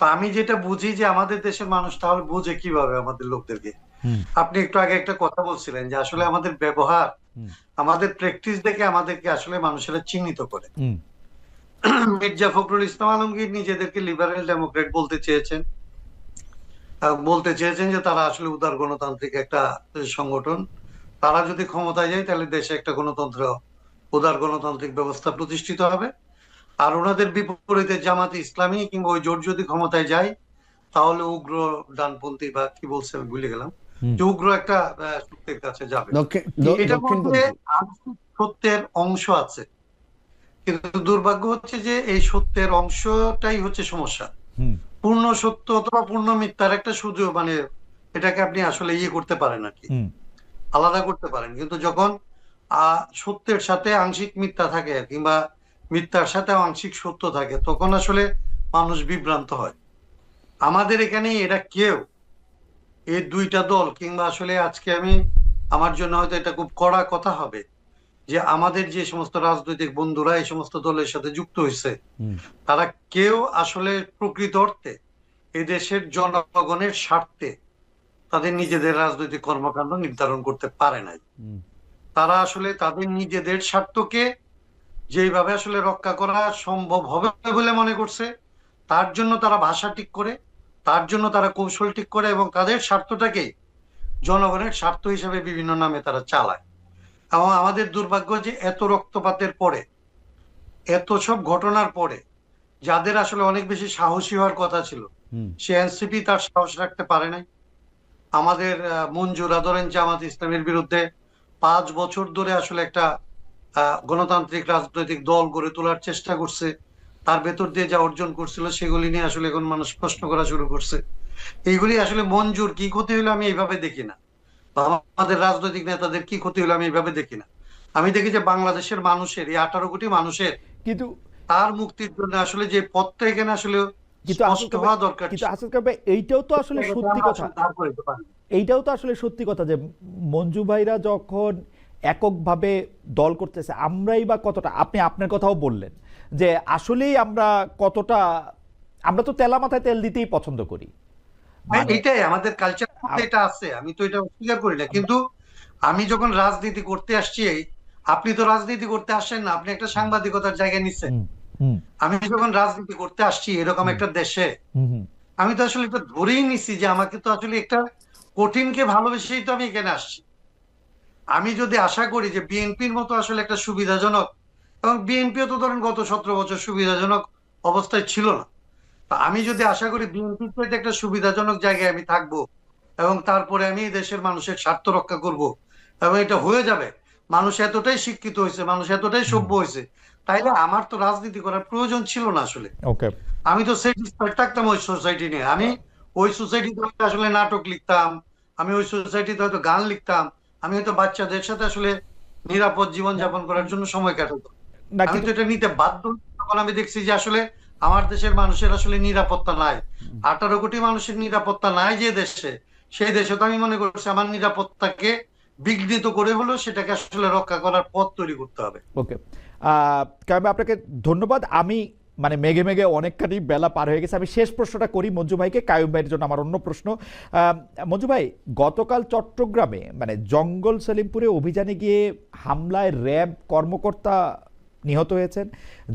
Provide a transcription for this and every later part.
তো আমি যেটা বুঝি যে আমাদের দেশের মানুষ তাহলে বুঝে কিভাবে আমাদের লোকদেরকে। হুম আপনি একটু আগে একটা কথা বলছিলেন যে আসলে আমাদের ব্যবহার, হুম আমাদের প্র্যাকটিস দেখে আমাদেরকে আসলে মানুষেরা চিহ্নিত করে। হুম মির্জা ফখরুল ইসলাম আলমগীর নিজেদেরকে লিবারেল ডেমোক্রেট বলতে চেয়েছেন, বলতে চেয়েছেন যে তারা আসলে উদার গণতান্ত্রিক একটা সংগঠন। তারা যদি ক্ষমতায় যায় তাহলে দেশে একটা গণতন্ত্র, উদার গণতান্ত্রিক ব্যবস্থা প্রতিষ্ঠিত হবে। আর ওনাদের বিপরীতে জামাতে ইসলামী কিংবা ওই জোট যদি ক্ষমতায় যায় তাহলে উগ্র ডানপন্থী বা কি বলছে আমি ভুলে গেলাম, হুম। যে উগ্র একটা শক্তির কাছে যাবে। এটার মধ্যে দক্ষিণপন্থী। আংশিক সত্যের অংশ আছে, কিন্তু দুর্ভাগ্য হচ্ছে যে এই সত্যের অংশটাই হচ্ছে সমস্যা। হুম পূর্ণ সত্য অথবা পূর্ণ মিথ্যার একটা শুধু মানে এটাকে আপনি আসলে ইয়ে করতে পারেন আর কি, হুম আলাদা করতে পারেন। কিন্তু যখন সত্যের সাথে আংশিক মিথ্যা থাকে কিংবা মিথ্যার সাথে আংশিক সত্য থাকে তখন আসলে মানুষ বিভ্রান্ত হয়। আমাদের এখানে এরা কেউ, এই দুইটা দল কিংবা আসলে আজকে আমি, আমার জন্য হয়তো এটা খুব কড়া কথা হবে যে আমাদের যে সমস্ত রাজনৈতিক বন্ধুরা এই সমস্ত দলের সাথে যুক্ত হয়েছে হুম তারা কেউ আসলে প্রকৃত অর্থে এদেশের জনগণের স্বার্থে তাদের নিজেদের রাজনৈতিক কর্মকাণ্ড নির্ধারণ করতে পারে নাই। হুম তারা আসলে তাদের নিজেদের স্বার্থকে যেইভাবে আসলে রক্ষা করা সম্ভব হবে বলে মনে করছে তার জন্য তারা ভাষা ঠিক করে, তার জন্য তারা কৌশল ঠিক করে এবং তাদের স্বার্থটাকে জনগণের স্বার্থ হিসেবে বিভিন্ন নামে তারা চালায়। এবং আমাদের দুর্ভাগ্য যে এত রক্তপাতের পরে, এত সব ঘটনার পরে যাদের আসলে অনেক বেশি সাহসী হওয়ার কথা ছিল হুম সে এনসিপি তার সাহস রাখতে পারে নাই। আমাদের মঞ্জুরা ধরেন জামাত ইসলামের বিরুদ্ধে 5 বছর ধরে আসলে একটা গণতান্ত্রিক রাজনৈতিক দল গড়ে তোলার চেষ্টা করছে, তার ভেতর দিয়ে যা অর্জন করছিল সেগুলি নিয়ে আসলে এখন মানুষ প্রশ্ন করা শুরু করছে। এইগুলি আসলে মঞ্জুর কি ক্ষতি হলো আমি এইভাবে দেখি না, বা আমাদের রাজনৈতিক নেতাদের কি ক্ষতি হলো আমি এইভাবে দেখি না। আমি দেখি যে বাংলাদেশের মানুষের, এই 18 কোটি মানুষের কিন্তু তার মুক্তির জন্য আসলে যে পথটা এখানে আসলে কিন্তু আসল স্পষ্ট কবে, হওয়া দরকার কিন্তু ছিল আসল কবে এইটাও তো আসলে সেটাকে সত্যি আমরা কথা। আসলে দাঁড় করাতে পারি। এইটাও তো আসলে সত্যি কথা যে মঞ্জু ভাইরা যখন এককভাবে দল করতেছে আমরাই বা কতটা, আপনি আপনার কথাও বললেন যে আসলেই আমরা কতটা, আমরা তো তেলা মাথায় তেল দিতেই পছন্দ করি। হ্যাঁ, মানে এটাই আমাদের কালচারের মধ্যে এটা আছে, আমি তো এটা অস্বীকার করি না। আমরা কিন্তু আমি যখন রাজনীতি করতে আসছি, আপনি তো রাজনীতি করতে আসেন না, আপনি একটা সাংবাদিকতার জায়গায় নিচ্ছেন। হুম হুম আমি যখন রাজনীতি করতে আসছি এরকম হুম একটা দেশে, হুম হুম আমি তো আসলে এটা ধরেই নিচ্ছি যে আমাকে তো আসলে একটা কঠিনকে ভালোবেসেই তো আমি এখানে আসছি। আমি যদি আশা করি যে বিএনপির মতো আসলে একটা সুবিধাজনক, এবং বিএনপিও তো ধরেন গত 17 বছর সুবিধাজনক অবস্থায় ছিল না, তা আমি যদি আশা করি বিএনপির চাইতে একটা সুবিধাজনক জায়গায় আমি থাকবো এবং তারপরে আমি এই দেশের মানুষের স্বার্থ রক্ষা করব এবং এটা হয়ে যাবে, মানুষ এতটাই শিক্ষিত হয়েছে, মানুষ এতটাই হুম। সভ্য হয়েছে, তাইলে আমার তো রাজনীতি করার প্রয়োজন ছিল না আসলে। ওকে। আমি তো স্যাটিসফাইড থাকতাম ওই সোসাইটি নিয়ে। আমি ওই সোসাইটিতে আসলে নাটক লিখতাম, আমি ওই সোসাইটিতে হয়তো গান লিখতাম, আমি হয়তো বাচ্চাদের সাথে আসলে নিরাপদ জীবন না যাপন করার জন্য সময় কাটাতাম। না, আমি কিন্তু তো এটা নিতে বাধ্য হই যখন আমি দেখছি যে আসলে আমার দেশের মানুষের আসলে নিরাপত্তা নাই। 18 কোটি মানুষের নিরাপত্তা নাই যে দেশে, সেই দেশে তো আমি মনে করছি আমার নিরাপত্তাকে বিঘ্নিত করে হলেও সেটাকে আসলে রক্ষা করার পথ তৈরি করতে হবে। ওকে। কাইম ভাই, আপনাকে ধন্যবাদ। আমি মানে মেঘে মেঘে অনেকখানি বেলা পার হয়ে গেছে, আমি শেষ প্রশ্নটা করি মঞ্জু ভাইকে, কায়ুম ভাইয়ের জন্য আমার অন্য প্রশ্ন। আহ, মঞ্জু ভাই, গতকাল চট্টগ্রামে মানে জঙ্গল সেলিমপুরে অভিযানে গিয়ে হামলায় র্যাব কর্মকর্তা নিহত হয়েছেন।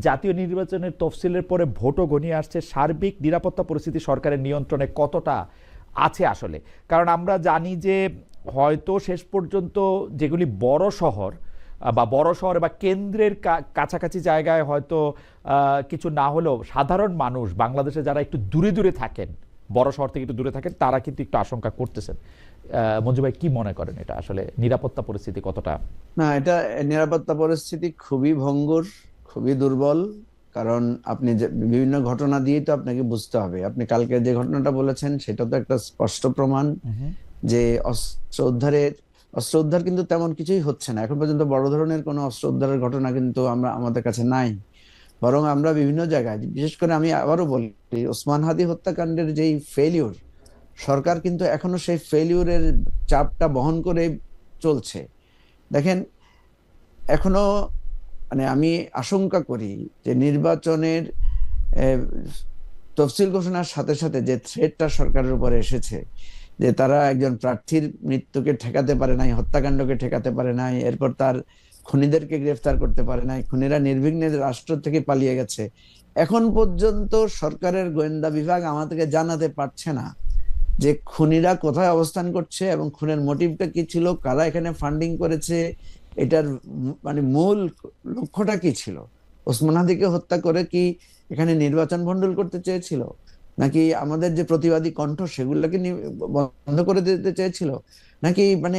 জাতীয় নির্বাচনের তফসিলের পরে ভোটও ঘনিয়ে আসছে, সার্বিক নিরাপত্তা পরিস্থিতি সরকারের নিয়ন্ত্রণে কতটা আছে আসলে? কারণ আমরা জানি যে হয়তো শেষ পর্যন্ত যেগুলি বড় শহর বা বড় শহরে বা কেন্দ্রের কাছাকাছি জায়গায় হয়তো কিছু না হলেও সাধারণ মানুষ বাংলাদেশে যারা একটু দূরে দূরে থাকেন, বড় শহর থেকে একটু দূরে থাকেন, তারা কিন্তু একটু আশঙ্কা করতেছেন। মঞ্জু ভাই, কি মনে করেন এটা আসলে নিরাপত্তা পরিস্থিতি কতটা? না, এটা নিরাপত্তা পরিস্থিতি খুবই ভঙ্গুর, খুবই দুর্বল। কারণ আপনি যে বিভিন্ন ঘটনা দিয়ে তো আপনাকে বুঝতে হবে। আপনি কালকে যে ঘটনাটা বলেছেন সেটা তো একটা স্পষ্ট প্রমাণ হুম যে অস্ত্র উদ্ধার কিন্তু তেমন কিছুই হচ্ছে না এখন পর্যন্ত। বড় ধরনের কোনো অস্ত্র উদ্ধারের ঘটনা কিন্তু আমাদের কাছে নাই। বরং আমরা বিভিন্ন জায়গায়, বিশেষ করে আমি আবারও বলি, ওসমান হাদি হত্যাকাণ্ডের যেই ফেলিউর, সরকার কিন্তু এখনো সেই ফেলিউরের চাপটা বহন করে চলছে। দেখেন, এখনো মানে আমি আশঙ্কা করি যে নির্বাচনের তফসিল ঘোষণার সাথে সাথে যে থ্রেটটা সরকারের উপরে এসেছে, যে তারা একজন প্রার্থীর মৃত্যুকে ঠেকাতে পারে নাই, হত্যাকাণ্ডকে ঠেকাতে পারে নাই, এরপর তার খুনিদেরকে গ্রেফতার করতে পারে নাই, খুনিরা নির্বিঘ্নে রাষ্ট্র থেকে পালিয়ে গেছে, এখন পর্যন্ত সরকারের গোয়েন্দা বিভাগ আমাদেরকে জানাতে পারছে না যে খুনিরা কোথায় অবস্থান করছে এবং খুনের মোটিভটা কি ছিল, কারা এখানে ফান্ডিং করেছে, এটার মানে মূল লক্ষ্যটা কি ছিল। ওসমান হাদিকে হত্যা করে কি এখানে নির্বাচন ভণ্ডুল করতে চেয়েছিল, নাকি আমাদের যে প্রতিবাদী কণ্ঠ সেগুলোকে বন্ধ করে দিতে চেয়েছিল, নাকি মানে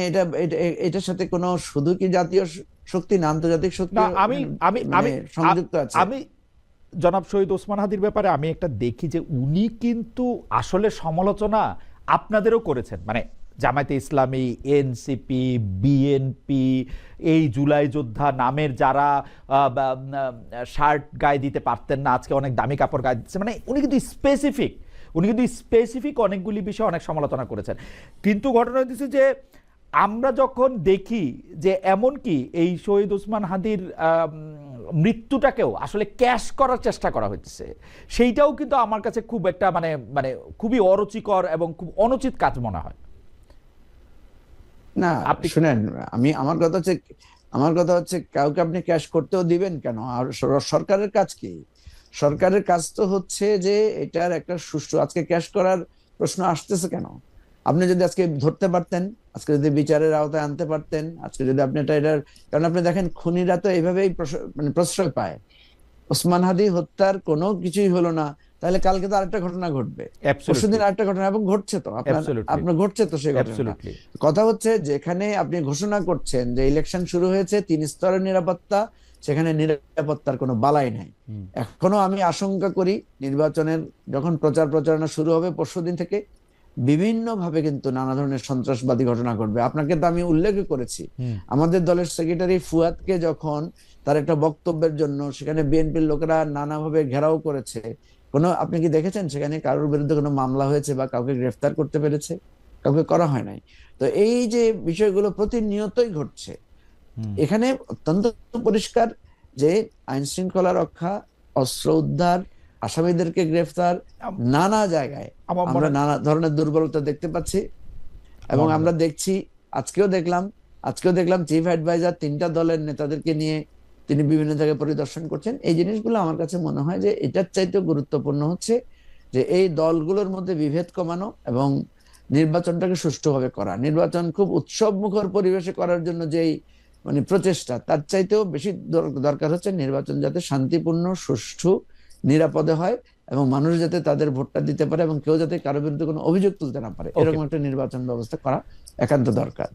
এটার সাথে কোনো শুধু কি জাতীয় শক্তি না আন্তর্জাতিক শক্তি না, আমি আমি আমি সংযুক্ত আছে? আমি জনাব শহীদ ওসমান হাদির ব্যাপারে আমি একটা দেখি যে উনি কিন্তু আসলে সমালোচনা আপনাদেরও করেছেন, মানে জামায়াতে ইসলামী, এনসিপি, বিএনপি, এই জুলাই যোদ্ধা নামের যারা শার্ট গায়ে দিতে পারতেন না, আজকে অনেক দামি কাপড় গায়ে দিচ্ছে, মানে উনি কিন্তু স্পেসিফিক অনেকগুলি বিষয়ে অনেক সমালোচনা করেছেন। কিন্তু ঘটনা হচ্ছে যে আমরা যখন দেখি যে এমনকি এই শহীদ ওসমান হাদির মৃত্যুটাকেও আসলে ক্যাশ করার চেষ্টা করা হচ্ছে, সেইটাও কিন্তু আমার কাছে খুব একটা মানে মানে খুবই অরুচিকর এবং খুব অনুচিত কাজ মনে হয়। না শুনেন, আমার কথা হচ্ছে কাউকে আপনি ক্যাশ করতেও দিবেন কেন? আর সরকারের কাজ কি? সরকারের কাজ তো হচ্ছে যে এটার একটা সুষ্ঠু, আজকে ক্যাশ করার প্রশ্ন আসতেছে কেন? আপনি যদি আজকে ধরতে পারতেন, আজকে যদি বিচারের আওতায় আনতে পারতেন, আজকে যদি আপনি এটার, কারণ আপনি দেখেন খুনিরা তো এইভাবেই মানে প্রশ্রয় পায়। ওসমান হাদি হত্যার কোনো কিছুই হলো না, তাহলে কালকে তো আরেকটা ঘটনা ঘটবে, পরশুদিন আরেকটা ঘটনা, এবং ঘটছে তো আপনার ঘটছে তো সেই ঘটনা। কথা হচ্ছে যেখানে আপনি ঘোষণা করছেন যে ইলেকশন শুরু হয়েছে, 3 স্তরের নিরাপত্তা, সেখানে নিরাপত্তার কোনো বালাই নাই। এখনো আমি আশঙ্কা করি নির্বাচনের যখন প্রচারণা শুরু হবে পরশুদিন থেকে, বিভিন্ন ভাবে কিন্তু নানা ধরনের সন্ত্রাসবাদী ঘটনা ঘটবে। আপনাকে তো আমি উল্লেখ করেছি, আমাদের দলের সেক্রেটারি ফুয়াদকে যখন তার একটা বক্তব্যের জন্য সেখানে বিএনপির লোকেরা নানাভাবে ঘেরাও করেছে, আপনি কি দেখেছেন সেখানে কারোর বিরুদ্ধে কোনো মামলা হয়েছে বা কাউকে গ্রেফতার করতে পেরেছে? কাউকে করা হয় নাই। তো এই যে বিষয়গুলো প্রতিনিয়তই ঘটছে, এখানে অত্যন্ত পরিষ্কার যে আইন শৃঙ্খলা রক্ষা, অস্ত্র উদ্ধার, আসামিদেরকে গ্রেফতার, নানা জায়গায় আমরা নানা ধরনের দুর্বলতা দেখতে পাচ্ছি। এবং আমরা দেখছি, আজকেও দেখলাম চিফ অ্যাডভাইজার 3টা দলের নেতাদেরকে নিয়ে তিনি বিভিন্ন জায়গায় পরিদর্শন করছেন। এই জিনিসগুলো আমার কাছে মনে হয় যে এটার চাইতে গুরুত্বপূর্ণ হচ্ছে যে এই দলগুলোর মধ্যে বিভেদ কমানো এবং নির্বাচনটাকে সুষ্ঠুভাবে করা। নির্বাচন খুব উৎসব মুখর পরিবেশে করার জন্য যেই মানে প্রচেষ্টা, তার চাইতেও বেশি দরকার হচ্ছে নির্বাচন যাতে শান্তিপূর্ণ, সুষ্ঠু, নিরাপদে হয় এবং মানুষ যাতে তাদের ভোটটা দিতে পারে এবং কেউ যাতে কারো বিরুদ্ধে কোনো অভিযোগ তুলতে না পারে, এরকম একটা নির্বাচন ব্যবস্থা করা একান্ত দরকার।